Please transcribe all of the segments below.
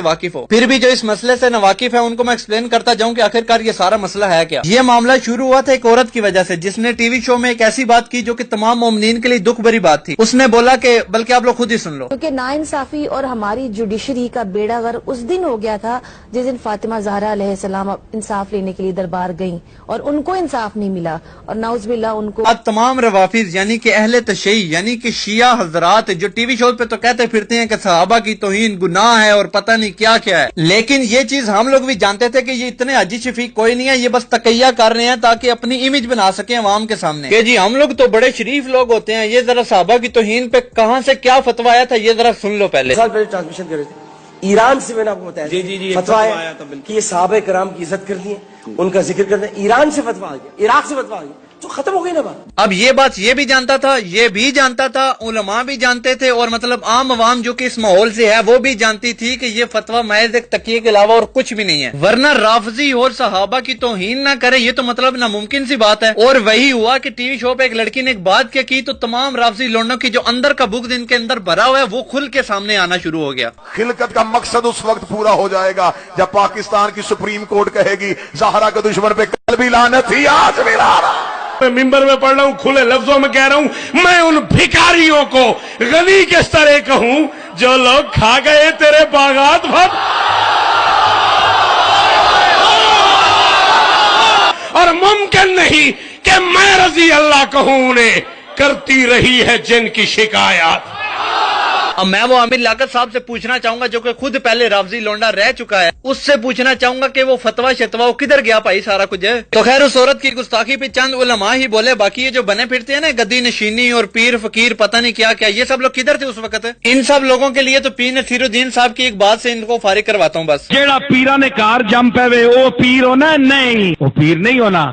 वाकिफ हो, फिर भी जो इस मसले से नावाकिफ है उनको मैं एक्सप्लेन करता जाऊं कि आखिरकार ये सारा मसला है क्या। ये मामला शुरू हुआ था एक औरत की वजह से, जिसने टीवी शो में एक ऐसी बात की जो कि तमाम मोमिनीन के लिए दुख भरी बात थी। उसने बोला कि, बल्कि आप लोग खुद ही सुन लो, क्योंकि नाइंसाफी और हमारी जुडिशरी का बेड़ा गर्क उस दिन हो गया था जिस दिन फातिमा ज़हरा अलैहिस्सलाम इंसाफ लेने के लिए दरबार गईं और उनको इंसाफ नहीं मिला, और नाउज़ुबिल्लाह उनको अब तमाम रवाफिज यानी कि अहले तशय्युअ यानी कि शिया हजरात जो टीवी शो पे तो कहते फिरते हैं कि सहाबा की तौहीन गुनाह है और पता नहीं क्या क्या है, लेकिन ये चीज हम लोग भी जानते थे कि ये इतने हाजी शफीक कोई नहीं है, ये बस तकैया कर रहे हैं ताकि अपनी इमेज बना सके अवाम के सामने कि जी हम लोग तो बड़े शरीफ लोग होते हैं। ये जरा सहाबा की तौहीन पे कहां से क्या फतवा आया था ये जरा सुन लो। पहले साल पहले ट्रांसमिशन कर रहे थे ईरान से, मैंने आपको बताया जी फतवा आया कि ये सहाबा कराम की इज्जत करती है, उनका जिक्र करते हैं। ईरान से फतवा आ गया, इराक से फतवा आ गया, तो खत्म हो गई ना बात। अब ये बात ये भी जानता था, ये भी जानता था, उलमा भी जानते थे, और मतलब आम आवाम जो कि इस माहौल से है वो भी जानती थी कि ये फतवा महज एक तकिए के अलावा और कुछ भी नहीं है। वरना राफजी और सहाबा की तौहीन ना करे ये तो मतलब नामुमकिन सी बात है। और वही हुआ कि टीवी शो पे एक लड़की ने एक बात क्या की तो तमाम राफजी लोगों की जो अंदर का बुग़्ज़ इनके अंदर भरा हुआ है वो खुल के सामने आना शुरू हो गया। खिलकत का मकसद उस वक्त पूरा हो जाएगा जब पाकिस्तान की सुप्रीम कोर्ट कहेगी ज़हरा के दुश्मन पे कल भी लानत थी, आज भी लानत। मैं मिंबर में पढ़ रहा हूं, खुले लफ्जों में कह रहा हूं, मैं उन भिखारियों को गनी किस तरह कहूं जो लोग खा गए तेरे बागात भर, और मुमकिन नहीं कि मैं रजी अल्लाह कहूं उन्हें करती रही है जिनकी शिकायत। अब मैं वो आमिर लियाकत साहब से पूछना चाहूंगा जो कि खुद पहले राफजी लोंडा रह चुका है, उससे पूछना चाहूंगा कि वो फतवा शतवा वो किधर गया भाई सारा कुछ है। तो खैर उस औरत की गुस्ताखी पे चंद उलमा ही बोले, बाकी ये जो बने फिरते हैं ना गद्दी नशीनी और पीर फकीर पता नहीं क्या क्या, ये सब लोग किधर थे उस वक्त। इन सब लोगों के लिए तो पीर नसीरुद्दीन साहब की एक बात से इनको फारिग करवाता हूँ बस। जेड़ा पीरा ने कार जम पे वो पीर होना नहीं, वो पीर नहीं होना,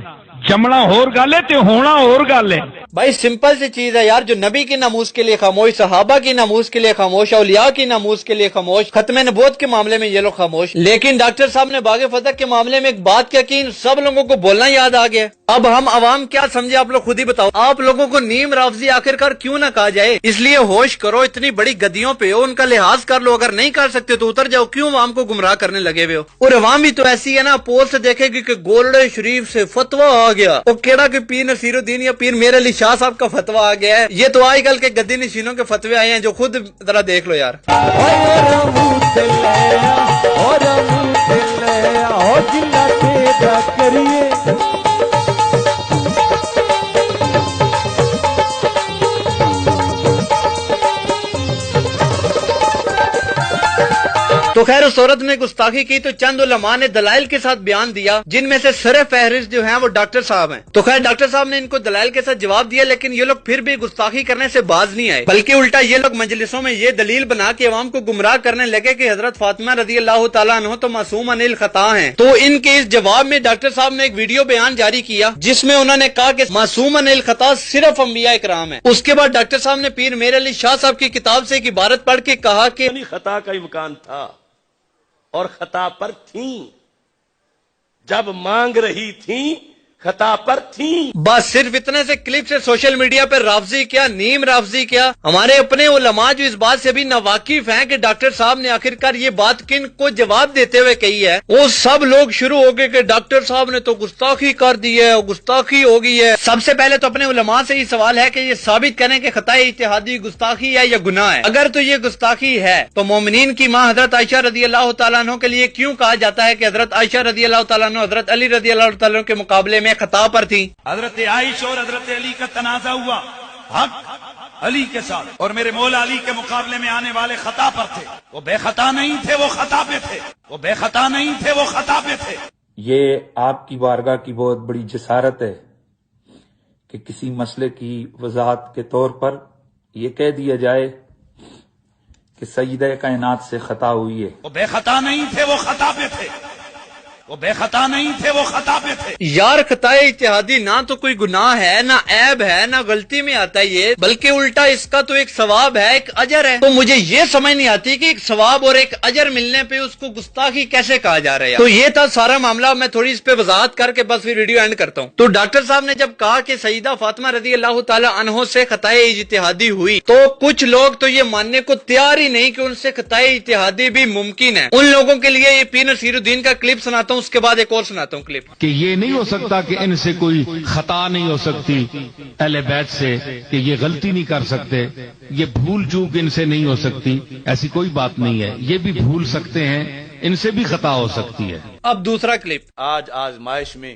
जमना होर गल है ते होना होर गल है। भाई सिंपल सी चीज है यार, जो नबी की नमूज के लिए खामोश, सहाबा की नमूज के लिए खामोश, औलिया की नमूज के लिए खामोश, खत्म नबूवत के मामले में ये लोग खामोश, लेकिन डॉक्टर साहब ने बागे फतह के मामले में एक बात क्या की, सब लोगों को बोलना याद आ गया। अब हम अवाम क्या समझे आप लोग खुद ही बताओ। आप लोगों को नीम राफजी आखिरकार क्यों ना कहा जाए, इसलिए होश करो, इतनी बड़ी गद्दियों पे हो उनका लिहाज कर लो, अगर नहीं कर सकते तो उतर जाओ, क्यों अवाम को गुमराह करने लगे हुए हो। और अवाम भी तो ऐसी है ना, पोल से देखेगी कि गोलड़े शरीफ से फतवा आ गया, तो केड़ा कि पीर नसीरुद्दीन या पीर मेर अली शाह साहब का फतवा आ गया है। ये तो आजकल के गद्दी नशीनों के फतवे आए हैं जो खुद जरा देख लो यार। तो खैर उस औरत ने गुस्ताखी की तो चंद उलमा ने दलाइल के साथ बयान दिया, जिनमें से सरे फहरिस्त जो हैं वो डॉक्टर साहब हैं। तो खैर डॉक्टर साहब ने इनको दलाइल के साथ जवाब दिया, लेकिन ये लोग फिर भी गुस्ताखी करने से बाज नहीं आए, बल्कि उल्टा ये लोग मजलिसों में ये दलील बना के अवाम को गुमराह करने लगे कि हजरत फातिमा रजी अल्लाह तआला अन्हा तो मासूम अनिल खता हैं। तो इनके इस जवाब में डॉक्टर साहब ने एक वीडियो बयान जारी किया जिसमें उन्होंने कहा कि मासूम अनिल खता सिर्फ अंबिया इकराम है। उसके बाद डॉक्टर साहब ने पीर मेर अली शाह साहब की किताब से एक इबारत पढ़ के कहा कि खता का इम्कान था और खता पर थी, जब मांग रही थी खता पर थी। बस सिर्फ इतने से क्लिप से सोशल मीडिया पर राफजी क्या नीम राफजी क्या हमारे अपने उलमा जो इस बात से भी नावाकिफ हैं कि डॉक्टर साहब ने आखिरकार ये बात किन को जवाब देते हुए कही है, वो सब लोग शुरू हो गए कि डॉक्टर साहब ने तो गुस्ताखी कर दी है, गुस्ताखी हो गई है। सबसे पहले तो अपने उलमा से ही सवाल है कि ये साबित करें कि खताए इत्तेहादी गुस्ताखी है या गुनाह है। अगर तो ये गुस्ताखी है तो मोमिनीन की माँ हजरत आयशा रजी अल्लाह तआला अन्हा के लिए क्यों कहा जाता है कि हजरत आयशा रजी अल्लाह तआला अन्हा हजरत अली रजी अल्लाह तआला अन्हा के मुकाबले में खता पर थी। हजरत आयशा और हजरत अली का तनाजा हुआ हक अली के साथ, और मेरे मौला अली के मुकाबले में आने वाले खता पर थे, वो बेखता नहीं थे, वो खता पे थे, वो बेखता नहीं थे, वो खता पे थे। ये आपकी बारगाह की बहुत बड़ी जसारत है कि किसी मसले की वजाहत के तौर पर यह कह दिया जाए कि सईदा कायनात से खता हुई है। वो बेखता नहीं थे, वो खता पे थे। وہ بے خطا نہیں تھے، وہ خطا پہ تھے۔ یار خطائے اجتہادی نہ تو کوئی گناہ ہے، نہ عیب ہے، نہ غلطی میں آتا ہے یہ، بلکہ الٹا اس کا تو ایک ثواب ہے، ایک اجر ہے۔ تو مجھے یہ سمجھ نہیں آتی کہ ایک ثواب اور ایک اجر ملنے پہ اس کو گستاخی کیسے کہا جا رہا ہے۔ تو یہ تھا سارا معاملہ، میں تھوڑی اس پہ وضاحت کر کے بس پھر ویڈیو اینڈ کرتا ہوں۔ تو ڈاکٹر صاحب نے جب کہا کہ سیدہ فاطمہ رضی اللہ تعالی عنہ سے خطائے اجتہادی ہوئی، تو کچھ لوگ تو یہ ماننے کو تیار ہی نہیں کہ ان سے خطائے اجتہادی بھی ممکن ہے۔ ان لوگوں کے لیے یہ پیر نصیر الدین کا کلپ سناتا ہوں، اس کے بعد ایک اور سناتا ہوں کلپ۔ کہ یہ نہیں ہو سکتا کہ ان سے کوئی خطا نہیں ہو سکتی، اہل بیت سے، کہ یہ غلطی نہیں کر سکتے، یہ بھول چوک ان سے نہیں ہو سکتی، ایسی کوئی بات نہیں ہے، یہ بھی بھول سکتے ہیں، ان سے بھی خطا ہو سکتی ہے۔ اب دوسرا کلپ۔ آج آزمائش میں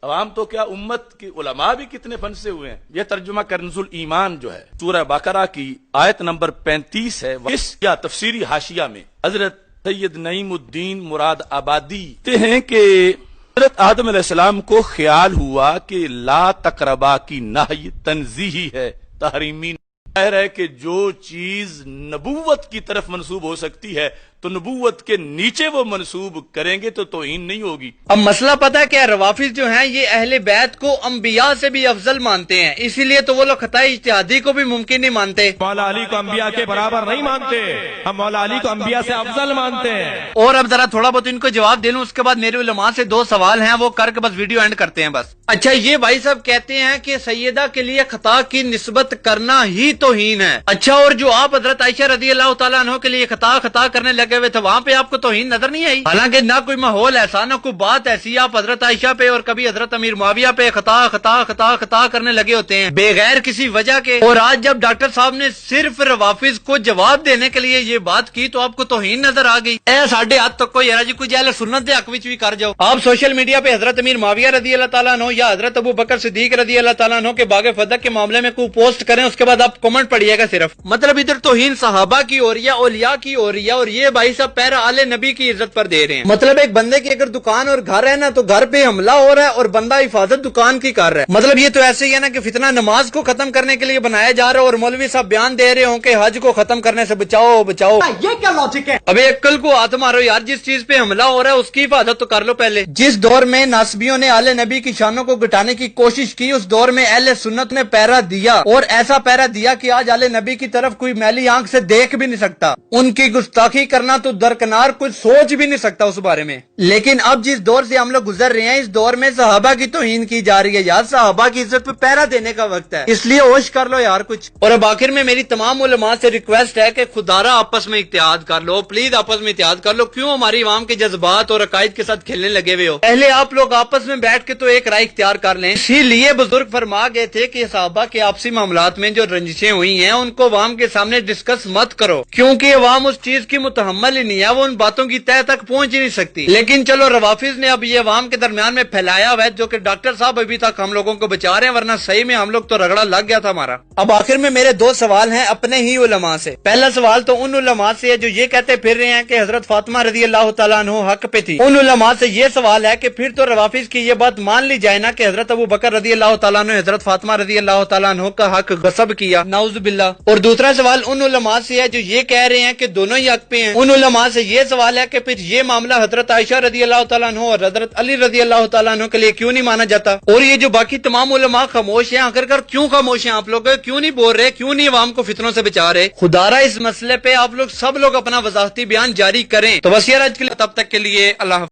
عوام تو کیا امت کی علماء بھی کتنے پھنسے ہوئے ہیں۔ یہ ترجمہ کنز الایمان جو ہے سورہ بقرہ کی آیت نمبر 35 ہے، اس یا تفسیری حاشیہ میں حضرت سید نعیم الدین مراد آبادی کہتے ہیں کہ حضرت آدم علیہ السلام کو خیال ہوا کہ لا تقربا کی نہی تنزیہی ہے، تحریمی ظاہر ہے کہ جو چیز نبوت کی طرف منسوب ہو سکتی ہے تو نبوت کے نیچے وہ منسوب کریں گے تو توہین نہیں ہوگی۔ اب مسئلہ پتہ ہے کہ روافظ جو ہیں یہ اہل بیت کو انبیاء سے بھی افضل مانتے ہیں، اسی لیے تو وہ لوگ خطائے اجتہادی کو بھی ممکن نہیں مانتے۔ مولا علی کو انبیاء کے برابر نہیں مانتے، ہم مولا علی کو انبیاء سے افضل مانتے ہیں۔ اور اب ذرا تھوڑا بہت ان کو جواب دے لوں، اس کے بعد میرے علماء سے 2 سوال ہیں، وہ کر کے بس ویڈیو اینڈ کرتے ہیں بس۔ اچھا، یہ بھائی صاحب کہتے ہیں کہ سیدہ کے لیے خطا کی نسبت کرنا ہی توہین ہے۔ اچھا، اور جو آپ حضرت عائشہ رضی اللہ تعالیٰ عنہ کے لیے خطا کرنے لگے ہوئے تھے، وہاں پہ آپ کو توہین نظر نہیں آئی؟ حالانکہ نہ کوئی ماحول ایسا، نہ کوئی بات ایسی، آپ حضرت عائشہ پہ اور کبھی حضرت امیر معاویہ پہ خطا کرنے لگے ہوتے ہیں بغیر کسی وجہ کے۔ اور آج جب ڈاکٹر صاحب نے صرف روافظ کو جواب دینے کے لیے یہ بات کی تو آپ کو توہین نظر آ گئی۔ اے ساڈے ہاتھ تک کوئی جی کوئی اہل سنت دے حق وچ بھی کر جاؤ۔ آپ سوشل میڈیا پہ حضرت امیر معاویہ رضی اللہ تعالیٰ عنہ یا حضرت ابو بکر صدیق رضی اللہ تعالیٰ عنہ کے باغ فتح کے معاملے میں کوئی پوسٹ کریں، اس کے بعد آپ کمنٹ پڑھیے گا صرف، مطلب ادھر توہین صحابہ کی ہو رہی ہے، اولیاء کی ہو رہی ہے، اور یہ بھائی صاحب پیرا آل نبی کی عزت پر دے رہے ہیں۔ مطلب ایک بندے کی اگر دکان اور گھر ہے نا تو گھر پہ حملہ ہو رہا ہے اور بندہ حفاظت دکان کی کر رہا ہے۔ مطلب یہ تو ایسے ہی ہے نا کہ فتنہ نماز کو ختم کرنے کے لیے بنایا جا رہا ہے اور مولوی صاحب بیان دے رہے ہوں کہ حج کو ختم کرنے سے بچاؤ بچاؤ۔ یہ کیا لاجک ہے؟ ابھی عقل کو ہاتھ مارو یار، جس چیز پہ حملہ ہو رہا ہے اس کی حفاظت تو کر لو پہلے۔ جس دور میں ناسبیوں نے آل نبی کی شانوں کو گھٹانے کی کوشش کی، اس دور میں اہل سنت نے پیرا دیا، اور ایسا پیرا دیا کہ آج آل نبی کی طرف کوئی میلی آنکھ سے دیکھ بھی نہیں سکتا۔ ان کی گستاخی کرنا تو درکنار کوئی سوچ بھی نہیں سکتا اس بارے میں۔ لیکن اب جس دور سے ہم لوگ گزر رہے ہیں، اس دور میں صحابہ کی توہین کی جا رہی ہے یار، صحابہ کی عزت پہ پیرا دینے کا وقت ہے، اس لیے ہوش کر لو یار کچھ۔ اور اب آخر میں میری تمام علماء سے ریکویسٹ ہے کہ خدارا آپس میں اتحاد کر لو، پلیز آپس میں اتحاد کر لو۔ کیوں ہماری عوام کے جذبات اور عقائد کے ساتھ کھیلنے لگے ہوئے ہو؟ پہلے آپ لوگ آپس میں بیٹھ کے تو ایک رائے اختیار کر لیں۔ اسی لیے بزرگ فرما گئے تھے کہ صحابہ کے آپسی معاملات میں جو رنجشیں ہوئی ہیں ان کو عوام کے سامنے ڈسکس مت کرو، کیونکہ عوام اس چیز کی متحمل ہی نہیں ہے، وہ ان باتوں کی تہ تک پہنچ ہی نہیں سکتی۔ لیکن چلو روافظ نے اب یہ عوام کے درمیان میں پھیلایا ہوا ہے، جو کہ ڈاکٹر صاحب ابھی تک ہم لوگوں کو بچا رہے ہیں، ورنہ صحیح میں ہم لوگ تو رگڑا لگ گیا تھا ہمارا۔ اب آخر میں میرے 2 سوال ہیں اپنے ہی علماء سے۔ پہلا سوال تو ان علماء سے ہے جو یہ کہتے پھر رہے ہیں کہ حضرت فاطمہ رضی اللہ تعالیٰ عنہ حق پہ تھی۔ ان علماء سے یہ سوال ہے کہ پھر تو روافظ کی یہ بات مان لی جائے نا کہ حضرت ابو بکر رضی اللہ تعالیٰ عنہ حضرت فاطمہ رضی اللہ تعالیٰ عنہ کا حق غصب کیا، نعوذ باللہ۔ اور دوسرا سوال ان علماء سے ہے جو یہ کہہ رہے ہیں کہ دونوں ہی حق پہ ہیں۔ ان علماء سے یہ سوال ہے کہ پھر یہ معاملہ حضرت عائشہ رضی اللہ تعالیٰ عنہ اور حضرت علی رضی اللہ تعالیٰ عنہ کے لیے کیوں نہیں مانا جاتا؟ اور یہ جو باقی تمام علماء خاموش ہیں، آخر کیوں خاموش ہیں آپ لوگ؟ کیوں نہیں بول رہے؟ کیوں نہیں عوام کو فتنوں سے بچا رہے؟ خدارا اس مسئلے پہ آپ لوگ سب لوگ اپنا وضاحتی بیان جاری کریں۔ تو بس یار آج کے لیے تب تک کے لیے اللہ حافظ۔